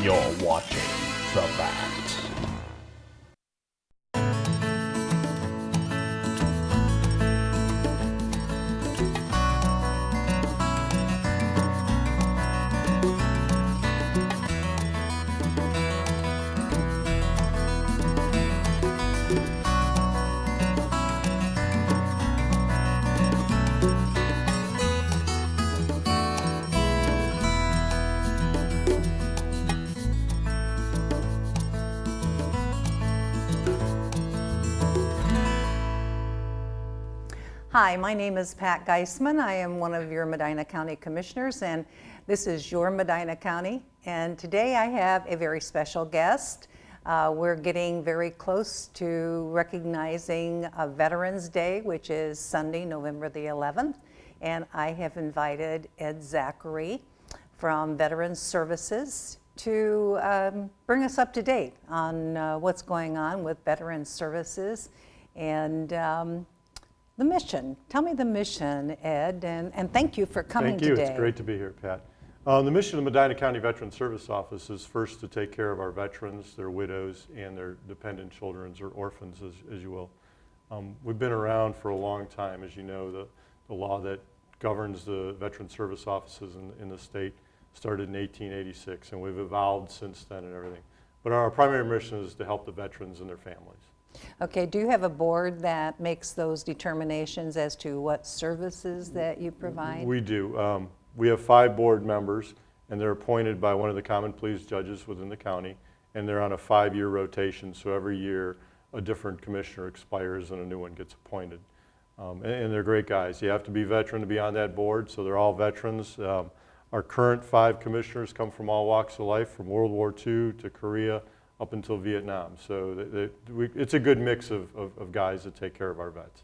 You're watching The Bat. Hi, my name is Pat Geissman. I am one of your Medina County Commissioners, and this is your Medina County. And today I have a very special guest. We're getting very close to recognizing Veterans Day, which is Sunday, November the 11th. And I have invited Ed Zackery from Veterans Services to bring us up to date on what's going on with Veterans Services and the mission. Tell me the mission, Ed, and thank you for coming today. Thank you. It's great to be here, Pat. The mission of the Medina County Veteran Service Office is first to take care of our veterans, their widows, and their dependent children, or orphans, as you will. We've been around for a long time. As you know, the law that governs the veteran service offices in the state started in 1886, and we've evolved since then and everything. But our primary mission is to help the veterans and their families. Okay, do you have a board that makes those determinations as to what services that you provide? We do. We have 5 board members, and they're appointed by one of the common pleas judges within the county, and they're on a 5-year rotation, so every year a different commissioner expires and a new one gets appointed. And they're great guys. You have to be a veteran to be on that board, so they're all veterans. Our current 5 commissioners come from all walks of life, from World War II to Korea, up until Vietnam. So it's a good mix of guys that take care of our vets.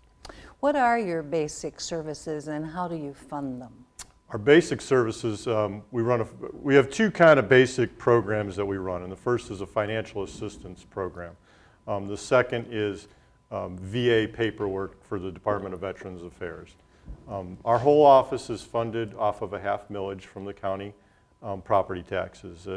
What are your basic services and how do you fund them? Our basic services, we have 2 kind of basic programs that we run, and the first is a financial assistance program. The second is VA paperwork for the Department of Veterans Affairs. Our whole office is funded off of a half millage from the county property taxes.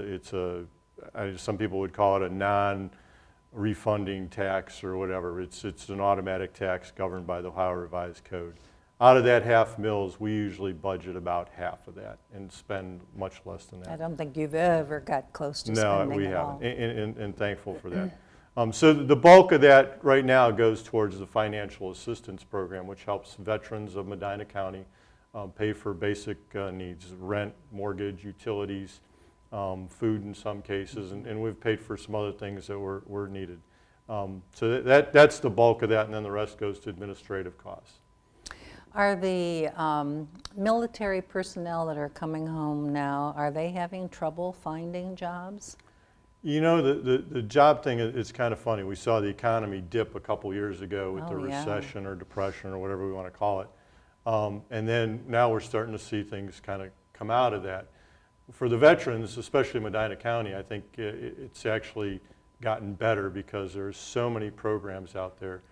Some people would call it a non-refunding tax or whatever. It's an automatic tax governed by the Ohio Revised Code. Out of that half mills, we usually budget about half of that and spend much less than that. I don't think you've ever got close to spending No, we it all. haven't, and thankful for that. So the bulk of that right now goes towards the financial assistance program, which helps veterans of Medina County pay for basic needs, rent, mortgage, utilities, food in some cases, and we've paid for some other things that were needed. So that's the bulk of that, and then the rest goes to administrative costs. Are the military personnel that are coming home now, are they having trouble finding jobs? You know, the job thing is kind of funny. We saw the economy dip a couple years ago with the recession or depression or whatever we want to call it. And then now we're starting to see things kind of come out of that. For the veterans, especially Medina County, I think it's actually gotten better because there's so many programs out there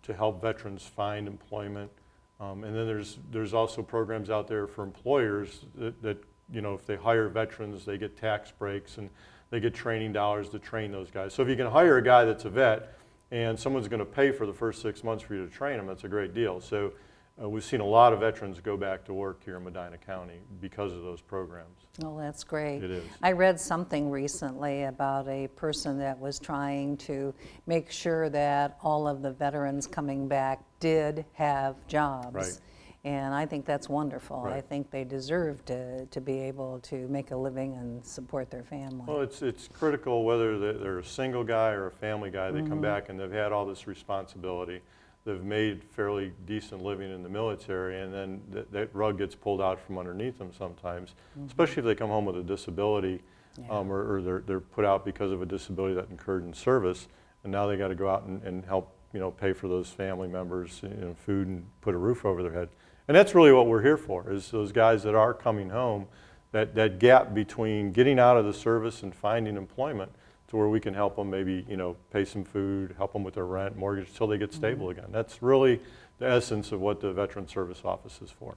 to help veterans find employment. And then there's also programs out there for employers that you know, if they hire veterans, they get tax breaks and they get training dollars to train those guys. So if you can hire a guy that's a vet and someone's going to pay for the first 6 months for you to train them, that's a great deal. So we've seen a lot of veterans go back to work here in Medina County because of those programs. Oh, that's great. It is. I read something recently about a person that was trying to make sure that all of the veterans coming back did have jobs. Right. And I think that's wonderful. Right. I think they deserve to be able to make a living and support their family. Well, it's critical whether they're a single guy or a family guy. They come back and they've had all this responsibility. They've made fairly decent living in the military, and then that rug gets pulled out from underneath them sometimes, especially if they come home with a disability or they're put out because of a disability that occurred in service, and now they got to go out and help, you know, pay for those family members, you know, food and put a roof over their head. And that's really what we're here for, is those guys that are coming home, that gap between getting out of the service and finding employment to where we can help them maybe, you know, pay some food, help them with their rent, mortgage, until they get stable again. That's really the essence of what the Veteran Service Office is for.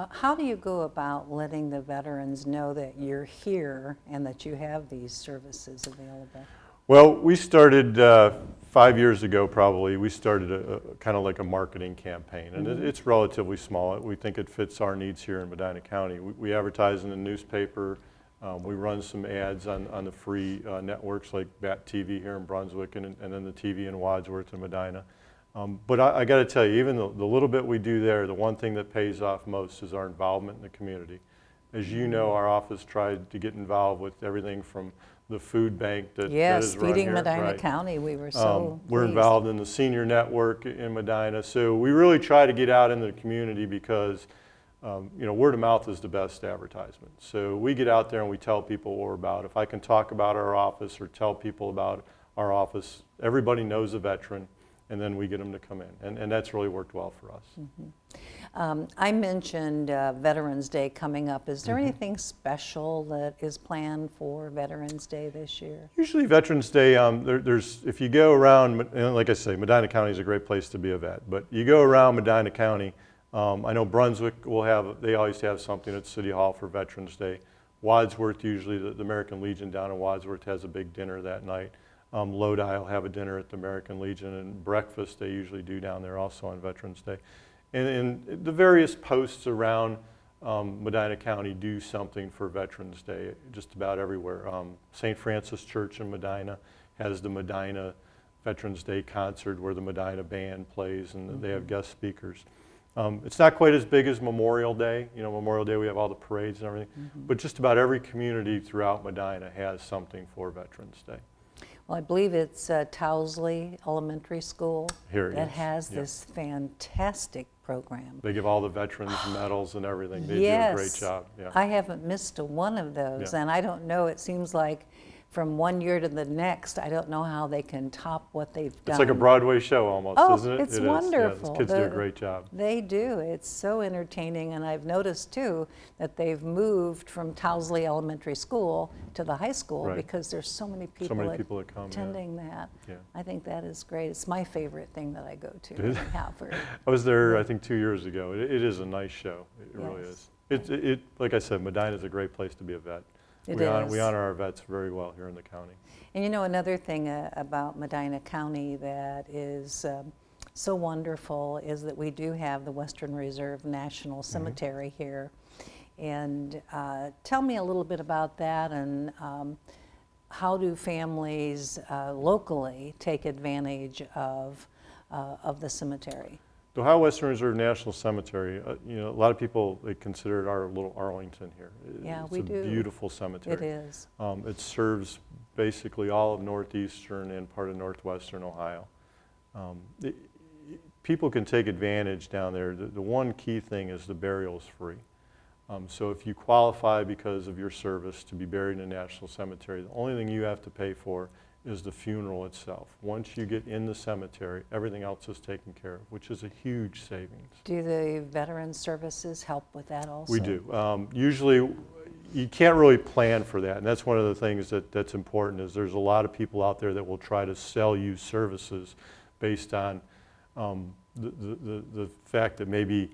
How do you go about letting the veterans know that you're here and that you have these services available? Well, we started 5 years ago probably, we started a kind of like a marketing campaign, and it's relatively small. We think it fits our needs here in Medina County. We advertise in the newspaper, we run some ads on the free networks like BAT TV here in Brunswick and then the TV in Wadsworth and Medina. But I got to tell you, even the little bit we do there, the one thing that pays off most is our involvement in the community. As you know, our office tried to get involved with everything from the food bank that is run Feeding here. Medina Right. County, we were so We're pleased. involved in the senior network in Medina, so we really try to get out into the community because you know, word of mouth is the best advertisement. So we get out there and we tell people what we're about. If I can talk about our office or tell people about our office, everybody knows a veteran, and then we get them to come in, and that's really worked well for us. I mentioned Veterans Day coming up. Is there anything special that is planned for Veterans Day this year? Usually Veterans Day, there's if you go around, and like I say, Medina County is a great place to be a vet, but you go around Medina County, I know Brunswick will have, they always have something at City Hall for Veterans Day. Wadsworth, usually the American Legion down in Wadsworth has a big dinner that night. Lodi will have a dinner at the American Legion, and breakfast they usually do down there also on Veterans Day. And the various posts around Medina County do something for Veterans Day, just about everywhere. St. Francis Church in Medina has the Medina Veterans Day concert where the Medina band plays and they have guest speakers. It's not quite as big as Memorial Day. You know, Memorial Day we have all the parades and everything, but just about every community throughout Medina has something for Veterans Day. Well, I believe it's Towsley Elementary School that has this fantastic program. They give all the veterans medals and everything. They do a great job. Yeah. I haven't missed one of those, and I don't know, it seems like from one year to the next, I don't know how they can top what they've done. It's like a Broadway show almost, isn't it? It's It wonderful. Yeah, kids do a great job. They do. It's so entertaining, and I've noticed too that they've moved from Towsley Elementary School to the high school because there's so many people, that come, attending that. Yeah. I think that is great. It's my favorite thing that I go to. Anyhow, I was there, I think, 2 years ago. It is a nice show. It really is. Like I said, Medina is a great place to be a vet. We honor our vets very well here in the county. And you know, another thing about Medina County that is so wonderful is that we do have the Western Reserve National Cemetery here. And tell me a little bit about that, and how do families locally take advantage of the cemetery? The Ohio Western Reserve National Cemetery, you know, a lot of people, they consider it our little Arlington here. Yeah, it's we do. It's a beautiful cemetery. It is. It serves basically all of northeastern and part of northwestern Ohio. People can take advantage down there. The one key thing is the burial is free. So if you qualify because of your service to be buried in a national cemetery, the only thing you have to pay for is the funeral itself. Once you get in the cemetery, everything else is taken care of, which is a huge savings. Do the Veterans Services help with that also? We do. Usually, you can't really plan for that, and that's one of the things that's important, is there's a lot of people out there that will try to sell you services based on the fact that maybe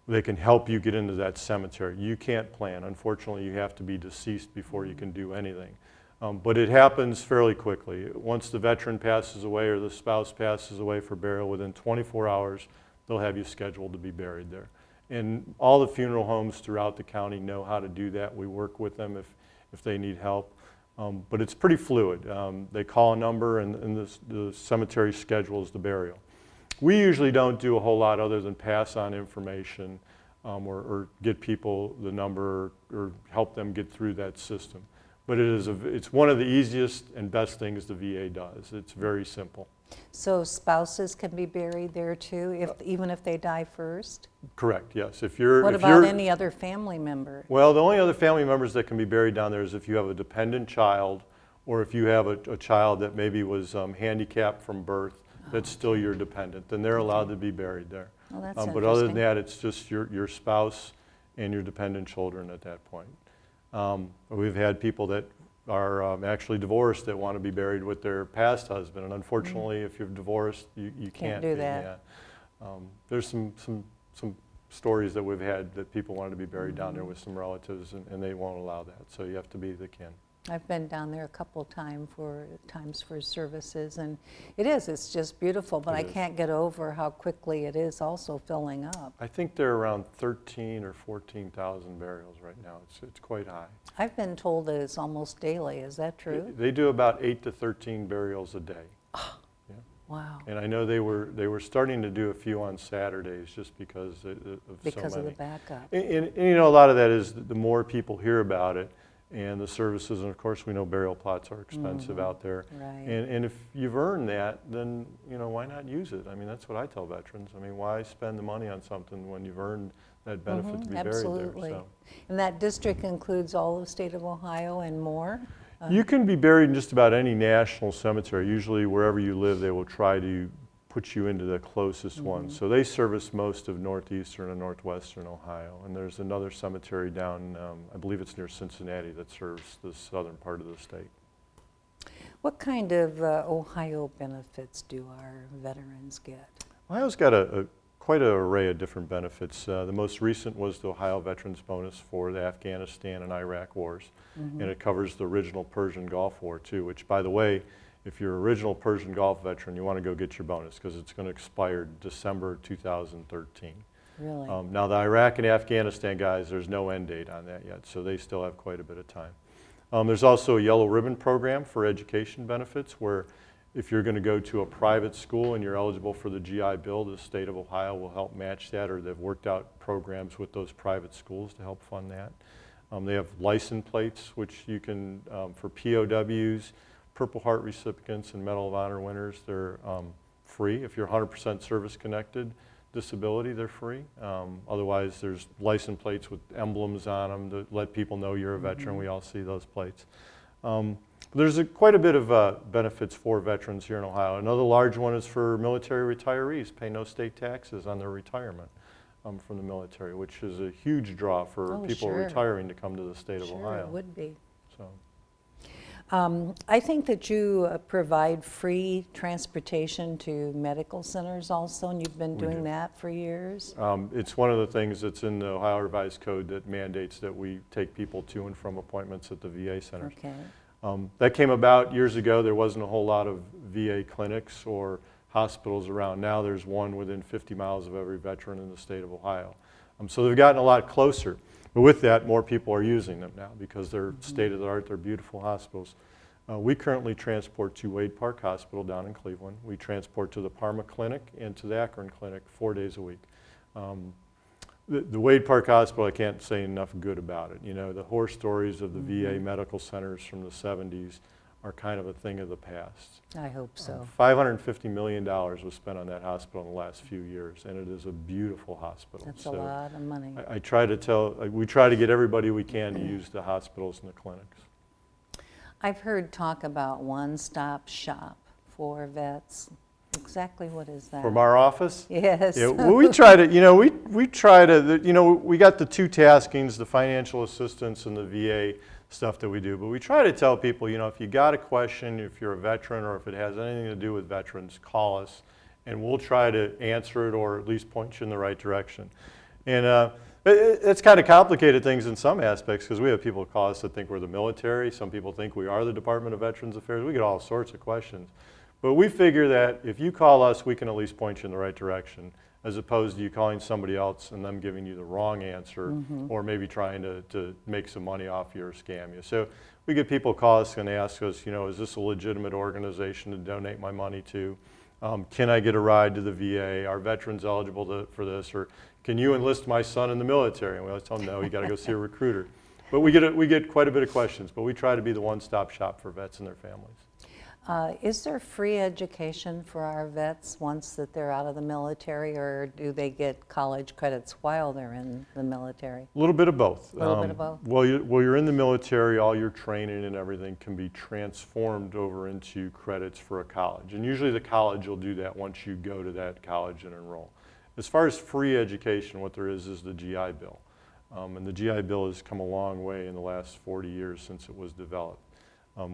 they can help you get into that cemetery. You can't plan. Unfortunately, you have to be deceased before you can do anything. But it happens fairly quickly. Once the veteran passes away or the spouse passes away for burial, within 24 hours, they'll have you scheduled to be buried there. And all the funeral homes throughout the county know how to do that. We work with them if they need help. But it's pretty fluid. They call a number and the cemetery schedules the burial. We usually don't do a whole lot other than pass on information or get people the number or help them get through that system. But it's one of the easiest and best things the VA does. It's very simple. So spouses can be buried there too, even if they die first? Correct, yes. What about any other family member? Well, the only other family members that can be buried down there is if you have a dependent child, or if you have a child that maybe was handicapped from birth, that's still your dependent, then they're allowed to be buried there. Well, that's but other than that, it's just your spouse and your dependent children at that point. We've had people that are actually divorced that want to be buried with their past husband, and unfortunately, if you're divorced, you can't do that. Yeah. There's some stories that we've had that people wanted to be buried down there with some relatives, and they won't allow that. So you have to be the kin. I've been down there a couple times for services, and it's just beautiful, but I can't get over how quickly it is also filling up. I think they're around 13 or 14,000 burials right now. It's quite high. I've been told that it's almost daily. Is that true? They do about 8 to 13 burials a day. Yeah. Wow. And I know they were starting to do a few on Saturdays just because of so many. Of the backup. And you know, a lot of that is the more people hear about it, and the services, and of course we know burial plots are expensive out there. Right. And if you've earned that, then why not use it? I mean, that's what I tell veterans. I mean, why spend the money on something when you've earned that benefit to be absolutely. buried there? So. And that district includes all of the state of Ohio and more? You can be buried in just about any national cemetery. Usually wherever you live, they will try to put you into the closest one. So they service most of northeastern and northwestern Ohio. And there's another cemetery down, I believe it's near Cincinnati, that serves the southern part of the state. What kind of Ohio benefits do our veterans get? Ohio's got quite an array of different benefits. The most recent was the Ohio Veterans Bonus for the Afghanistan and Iraq wars. And it covers the original Persian Gulf War too, which, by the way, if you're an original Persian Gulf veteran, you want to go get your bonus because it's going to expire December 2013. Really? Now the Iraq and Afghanistan guys, there's no end date on that yet, so they still have quite a bit of time. There's also a yellow ribbon program for education benefits where if you're going to go to a private school and you're eligible for the GI Bill, the state of Ohio will help match that, or they've worked out programs with those private schools to help fund that. They have license plates, which you can, for POWs, Purple Heart recipients, and Medal of Honor winners, they're free. If you're 100% service-connected disability, they're free. Otherwise, there's license plates with emblems on them to let people know you're a veteran. We all see those plates. There's quite a bit of benefits for veterans here in Ohio. Another large one is for military retirees, pay no state taxes on their retirement from the military, which is a huge draw for people retiring to come to the state of Ohio. Sure, it would be. So. I think that you provide free transportation to medical centers also, and you've been doing that for years. It's one of the things that's in the Ohio Revised Code that mandates that we take people to and from appointments at the VA centers. Okay. That came about years ago. There wasn't a whole lot of VA clinics or hospitals around. Now there's one within 50 miles of every veteran in the state of Ohio. So they've gotten a lot closer. But with that, more people are using them now because they're state-of-the-art, they're beautiful hospitals. We currently transport to Wade Park Hospital down in Cleveland. We transport to the Parma Clinic and to the Akron Clinic 4 days a week. The Wade Park Hospital, I can't say enough good about it. You know, the horror stories of the VA medical centers from the 70s are kind of a thing of the past. I hope so. $550 million was spent on that hospital in the last few years, and it is a beautiful hospital. That's a lot of money. I try to we try to get everybody we can to use the hospitals and the clinics. I've heard talk about one-stop shop for vets. Exactly what is that? From our office? Yes. Yeah, well, we try to, we try to, we got the two taskings, the financial assistance and the VA stuff that we do, but we try to tell people, if you got a question, if you're a veteran or if it has anything to do with veterans, call us and we'll try to answer it or at least point you in the right direction. And it's kind of complicated things in some aspects because we have people call us that think we're the military. Some people think we are the Department of Veterans Affairs. We get all sorts of questions. But we figure that if you call us, we can at least point you in the right direction, as opposed to you calling somebody else and them giving you the wrong answer or maybe trying to make some money off you or scam you. So we get people call us and ask us, is this a legitimate organization to donate my money to? Can I get a ride to the VA? Are veterans eligible for this? Or can you enlist my son in the military? And we always tell them, no, you got to go see a recruiter. But we get quite a bit of questions, but we try to be the one-stop shop for vets and their families. Is there free education for our vets once that they're out of the military, or do they get college credits while they're in the military? A little bit of both. A little bit of both? While you're in the military, all your training and everything can be transformed over into credits for a college. And usually the college will do that once you go to that college and enroll. As far as free education, what there is the GI Bill. And the GI Bill has come a long way in the last 40 years since it was developed.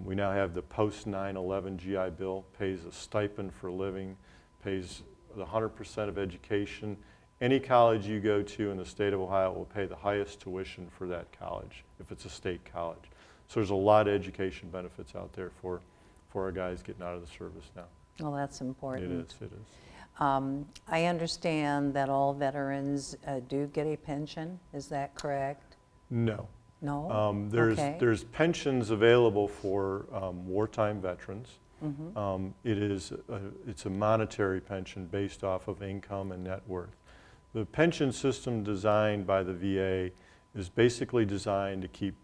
We now have the post 9/11 GI Bill, pays a stipend for living, pays the 100% of education, any college you go to in the state of Ohio will pay the highest tuition for that college if it's a state college. So there's a lot of education benefits out there for our guys getting out of the service now. Well, that's important. It is. I understand that all veterans do get a pension. Is that correct? No. No? There's pensions available for wartime veterans. Mm-hmm. It's a monetary pension based off of income and net worth. The pension system designed by the VA is basically designed to keep,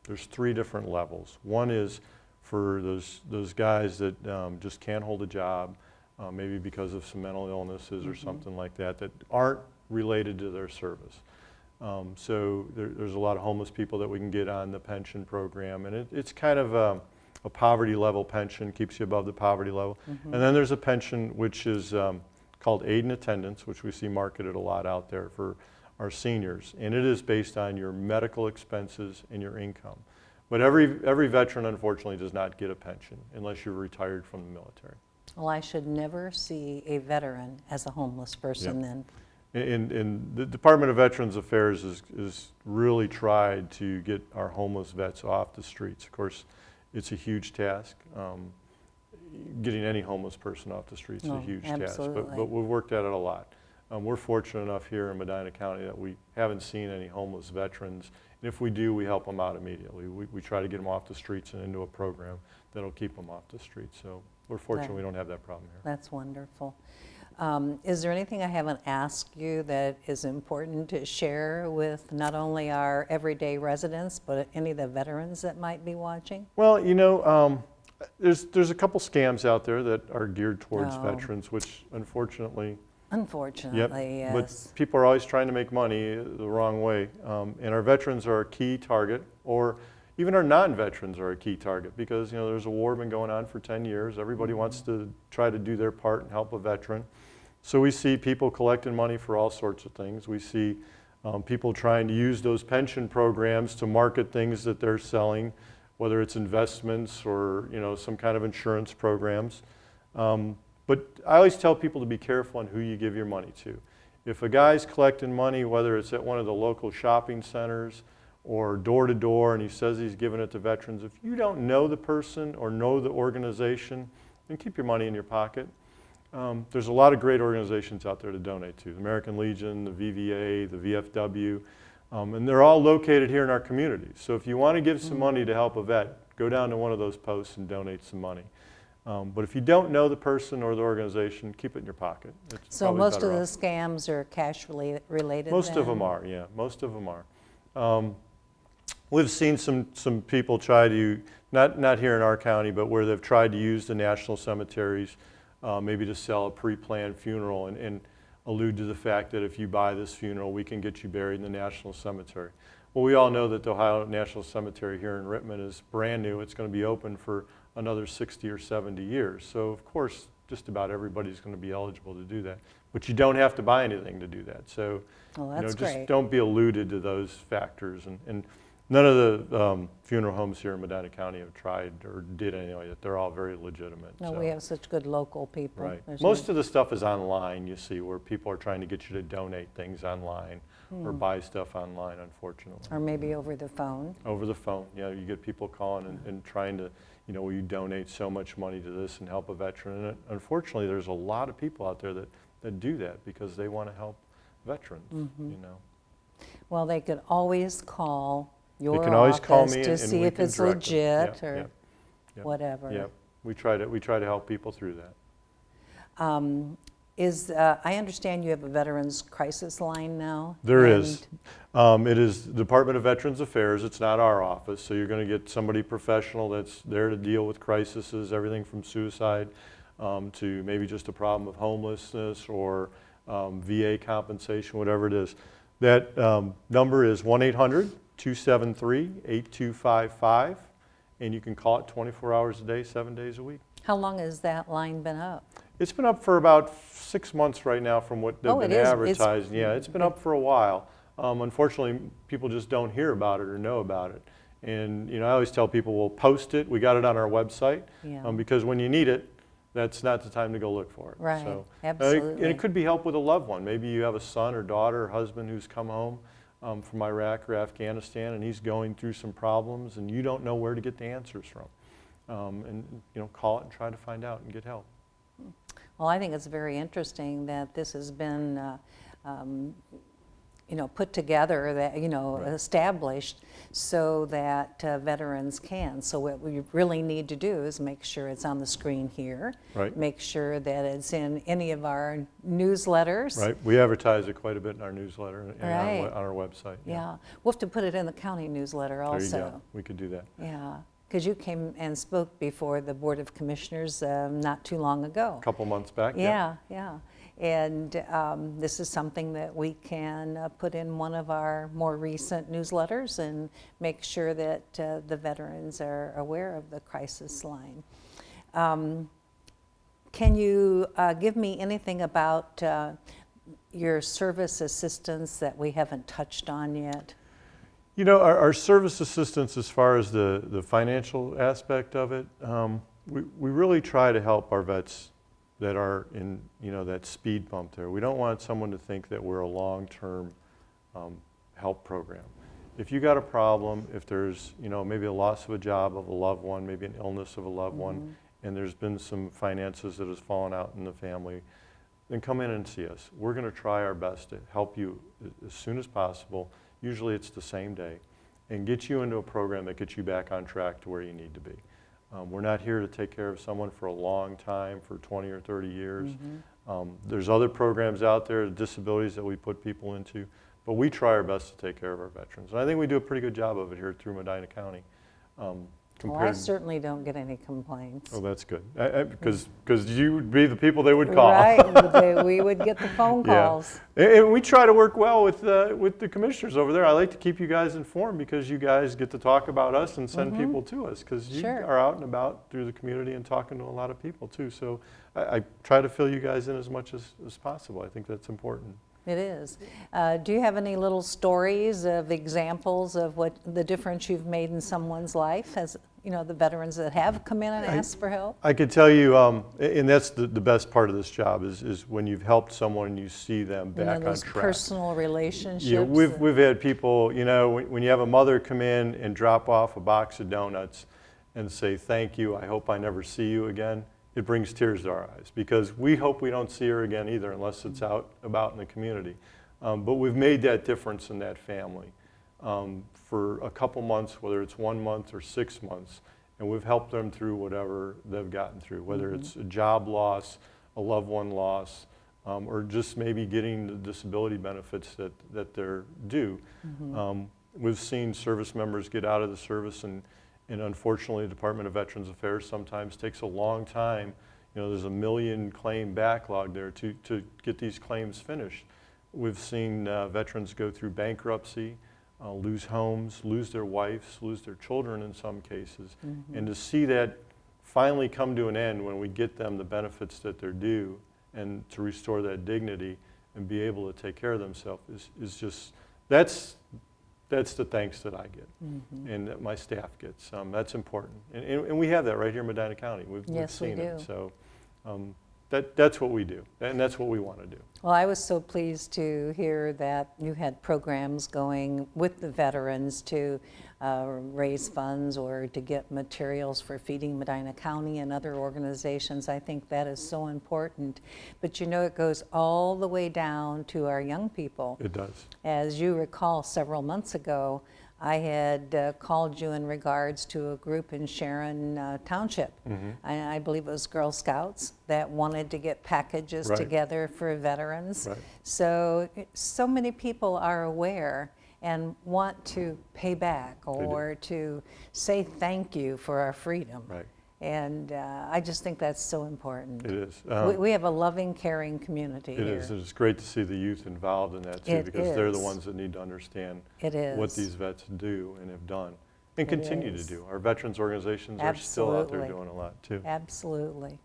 there's 3 different levels. One is for those guys that just can't hold a job, maybe because of some mental illnesses or something like that, that aren't related to their service. So there's a lot of homeless people that we can get on the pension program, and it's kind of a poverty level pension, keeps you above the poverty level. And then there's a pension which is called aid and attendance, which we see marketed a lot out there for our seniors, and it is based on your medical expenses and your income. But every veteran, unfortunately, does not get a pension unless you're retired from the military. Well, I should never see a veteran as a homeless person then. And the Department of Veterans Affairs is really tried to get our homeless vets off the streets. Of course, it's a huge task. Getting any homeless person off the streets is a huge task, but we've worked at it a lot. We're fortunate enough here in Medina County that we haven't seen any homeless veterans. And if we do, we help them out immediately. We try to get them off the streets and into a program that'll keep them off the streets. So we're fortunate we don't have that problem here. That's wonderful. Is there anything I haven't asked you that is important to share with not only our everyday residents, but any of the veterans that might be watching? Well, you know, there's a couple scams out there that are geared towards veterans, which unfortunately, yes. But people are always trying to make money the wrong way. And our veterans are a key target, or even our non-veterans are a key target, because you know there's a war been going on for 10 years. Everybody wants to try to do their part and help a veteran. So we see people collecting money for all sorts of things. We see people trying to use those pension programs to market things that they're selling, whether it's investments or you know some kind of insurance programs. But I always tell people to be careful on who you give your money to. If a guy's collecting money, whether it's at one of the local shopping centers or door to door, and he says he's giving it to veterans, if you don't know the person or know the organization, then keep your money in your pocket. There's a lot of great organizations out there to donate to. The American Legion, the VVA, the VFW, and they're all located here in our community. So if you want to give some money to help a vet, go down to one of those posts and donate some money. But if you don't know the person or the organization, keep it in your pocket. So most of the scams are cash related? Most of them are, yeah. Most of them are. We've seen some people try to, not here in our county, but where they've tried to use the national cemeteries maybe to sell a pre-planned funeral and allude to the fact that if you buy this funeral, we can get you buried in the National Cemetery. Well, we all know that the Ohio National Cemetery here in Rittman is brand new. It's going to be open for another 60 or 70 years. So, of course, just about everybody's going to be eligible to do that. But you don't have to buy anything to do that. So, just don't be alluded to those factors. And none of the funeral homes here in Medina County have tried or did anything like that.Ey're all very legitimate. No, we have such good local people. Right. Most of the stuff is online, you see, where people are trying to get you to donate things online or buy stuff online, unfortunately. Or maybe over the phone. Over the phone, yeah. You get people calling and trying to, you know, will you donate so much money to this and help a veteran? And unfortunately, there's a lot of people out there that do that because they want to help veterans, you know. Well, they could always call your They can always call office me to and see we if can it's direct them. legit Yeah, or yeah. whatever. Yeah, we try to help people through that. I understand you have a Veterans Crisis Line now? There is. It is the Department of Veterans Affairs. It's not our office, so you're going to get somebody professional that's there to deal with crises, everything from suicide to maybe just a problem of homelessness or VA compensation, whatever it is. That number is 1-800-273-8255, and you can call it 24 hours a day, 7 days a week. How long has that line been up? It's been up for about 6 months right now from what they've been advertising. Yeah, it's been up for a while. Unfortunately, people just don't hear about it or know about it. And you know, I always tell people, we'll post it. We got it on our website because when you need it, that's not the time to go look for it. Right, So, absolutely. and it could be help with a loved one. Maybe you have a son or daughter or husband who's come home from Iraq or Afghanistan, and he's going through some problems, and you don't know where to get the answers from. And call it and try to find out and get help. Well, I think it's very interesting that this has been put together, that, Right. established so that veterans can. So what we really need to do is make sure it's on the screen here. Right. Make sure that it's in any of our newsletters. Right. We advertise it quite a bit in our newsletter and Right. on our website. Yeah. We'll have to put it in the county newsletter also. There you go. We could do that. Yeah. Because you came and spoke before the Board of Commissioners not too long ago. A couple months back. Yeah. And this is something that we can put in one of our more recent newsletters and make sure that the veterans are aware of the crisis line. Can you give me anything about your service assistance that we haven't touched on yet? Our service assistance, as far as the financial aspect of it, we really try to help our vets that are in, that speed bump there. We don't want someone to think that we're a long-term help program. If you got a problem, if there's, maybe a loss of a job of a loved one, maybe an illness of a loved one, and there's been some finances that has fallen out in the family, then come in and see us. We're going to try our best to help you as soon as possible. Usually it's the same day, and get you into a program that gets you back on track to where you need to be. We're not here to take care of someone for a long time, for 20 or 30 years. There's other programs out there, disabilities that we put people into, but we try our best to take care of our veterans. And I think we do a pretty good job of it here through Medina County. Well, I certainly don't get any complaints. Oh, that's good. Because you would be the people they would call. Right, we would get the phone calls. Yeah. And we try to work well with the commissioners over there. I like to keep you guys informed because you guys get to talk about us and send people to us, because you are out and about through the community and talking to a lot of people too. So I try to fill you guys in as much as possible. I think that's important. It is. Do you have any little stories of examples of what the difference you've made in someone's life, as the veterans that have come in and asked for help? I could tell you, and that's the best part of this job is when you've helped someone and you see them back on those track. Personal relationships. Yeah, we've had people, when you have a mother come in and drop off a box of donuts and say, "Thank you, I hope I never see you again," it brings tears to our eyes, because we hope we don't see her again either, unless it's out about in the community. But we've made that difference in that family for a couple months, whether it's 1 month or 6 months, and we've helped them through whatever they've gotten through, whether it's a job loss, a loved one loss, or just maybe getting the disability benefits that they're due. We've seen service members get out of the service, and unfortunately, the Department of Veterans Affairs sometimes takes a long time. There's a 1 million claim backlog there to get these claims finished. We've seen veterans go through bankruptcy, lose homes, lose their wives, lose their children in some cases. And to see that finally come to an end when we get them the benefits that they're due, and to restore that dignity and be able to take care of themselves is just, that's the thanks that I get and that my staff gets. That's important. And we have that right here in Medina County. We've seen it. So that's what we do, and that's what we want to do. Well, I was so pleased to hear that you had programs going with the veterans to raise funds or to get materials for Feeding Medina County and other organizations. I think that is so important. But it goes all the way down to our young people. It does. As you recall, several months ago, I had called you in regards to a group in Sharon Township. I believe it was Girl Scouts that wanted to get packages together for veterans. So many people are aware and want to pay back or to say thank you for our freedom. And I just think that's so important. It is. We have a loving, caring community here. It is. It's great to see the youth involved in that too, because they're the ones that need to understand what these vets do and have done and continue to do. Our veterans organizations are still out there doing a lot too. Absolutely.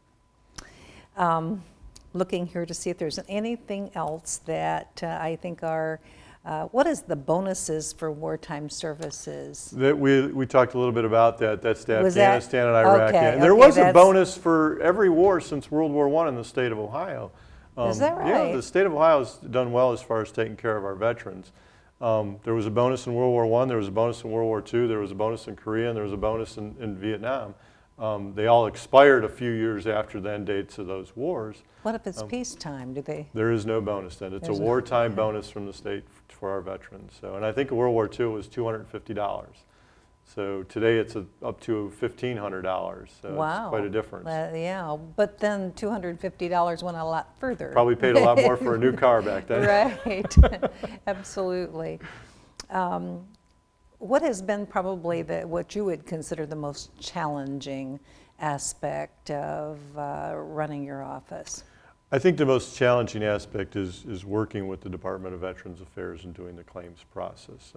Looking here to see if there's anything else that I think our What is the bonuses for wartime services? That we talked a little bit about that. That's the Was that- Afghanistan and Iraq. okay, And there okay, was a that's- bonus for every war since World War I in the state of Ohio. Is that Yeah, right? the state of Ohio has done well as far as taking care of our veterans. There was a bonus in World War I, there was a bonus in World War II, there was a bonus in Korea, and there was a bonus in Vietnam. They all expired a few years after the end dates of those wars. What if it's peacetime? Do they? There is no bonus then. It's There's a no- wartime bonus from the state for our veterans. So, and I think in World War II it was $250. So today it's up to $1,500. So Wow. it's quite a difference. Yeah, but then $250 went a lot further. Probably paid a lot more for a new car back then. Right, absolutely. What has been probably what you would consider the most challenging aspect of running your office? I think the most challenging aspect is working with the Department of Veterans Affairs and doing the claims process.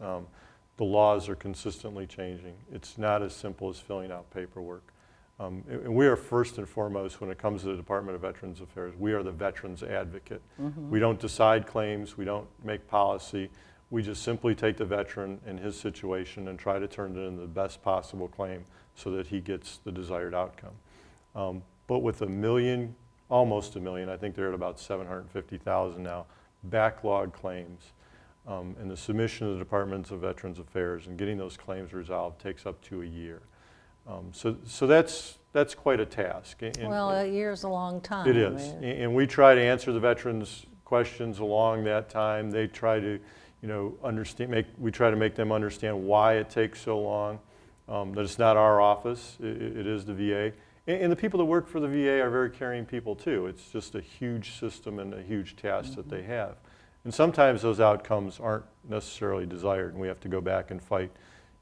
The laws are consistently changing. It's not as simple as filling out paperwork. And we are first and foremost, when it comes to the Department of Veterans Affairs, we are the veterans advocate. We don't decide claims, we don't make policy. We just simply take the veteran and his situation and try to turn it into the best possible claim so that he gets the desired outcome. But with almost a million, I think they're at about 750,000 now, backlog claims. And the submission to the Department of Veterans Affairs and getting those claims resolved takes up to a year. So that's quite a task. Well, a year's a long time. It is, and we try to answer the veterans' questions along that time. They try to, understand. We try to make them understand why it takes so long. That it's not our office; it is the VA. And the people that work for the VA are very caring people too. It's just a huge system and a huge task that they have. And sometimes those outcomes aren't necessarily desired, and we have to go back and fight,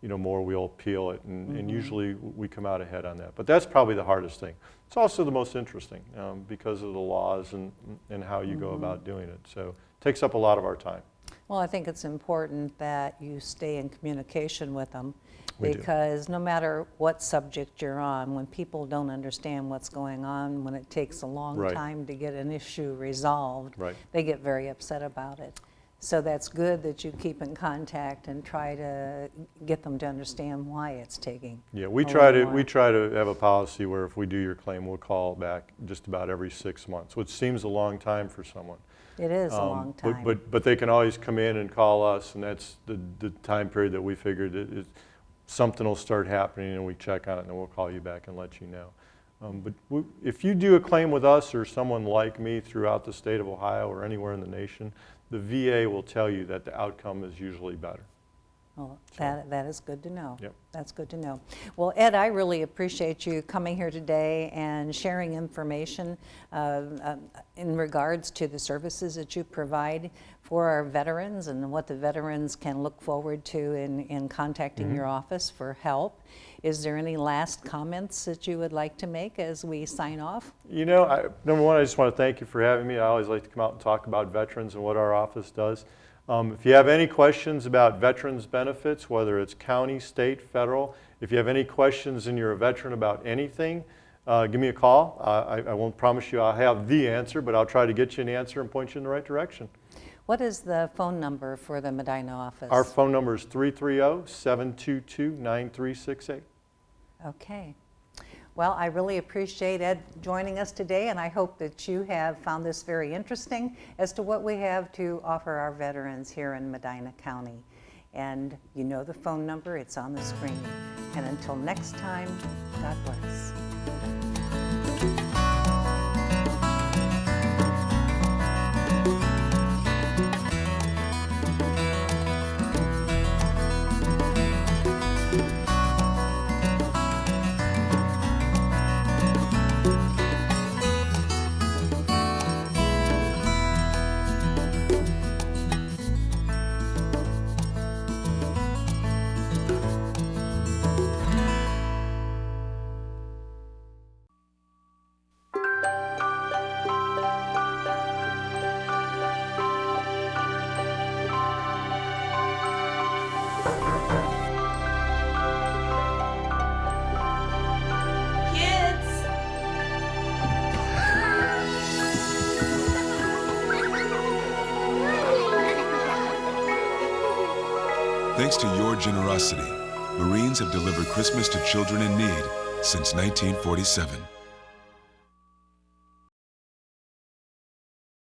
more. We'll appeal it, and usually we come out ahead on that. But that's probably the hardest thing. It's also the most interesting because of the laws and how you go about doing it. So it takes up a lot of our time. Well, I think it's important that you stay in communication with them We do. because no matter what subject you're on, when people don't understand what's going on, when it takes a long Right. time to get an issue resolved, Right. they get very upset about it. So that's good that you keep in contact and try to get them to understand why it's taking. Yeah, we a try little to while. have a policy where if we do your claim, we'll call back just about every 6 months, which seems a long time for someone. It is a long time. But they can always come in and call us, and that's the time period that we figured something will start happening, and we check on it, and then we'll call you back and let you know. If you do a claim with us or someone like me throughout the state of Ohio or anywhere in the nation, the VA will tell you that the outcome is usually better. Well, that is good to know. Yep. That's good to know. Well, Ed, I really appreciate you coming here today and sharing information in regards to the services that you provide for our veterans and what the veterans can look forward to in contacting your office for help. Is there any last comments that you would like to make as we sign off? Number one, I just want to thank you for having me. I always like to come out and talk about veterans and what our office does. If you have any questions about veterans benefits, whether it's county, state, federal, if you have any questions and you're a veteran about anything, give me a call. I won't promise you I'll have the answer, but I'll try to get you an answer and point you in the right direction. What is the phone number for the Medina office? Our phone number is 330-722-9368. Okay. Well, I really appreciate Ed joining us today, and I hope that you have found this very interesting as to what we have to offer our veterans here in Medina County. And you know the phone number, it's on the screen. And until next time, God bless. Thanks to your generosity, Marines have delivered Christmas to children in need since 1947.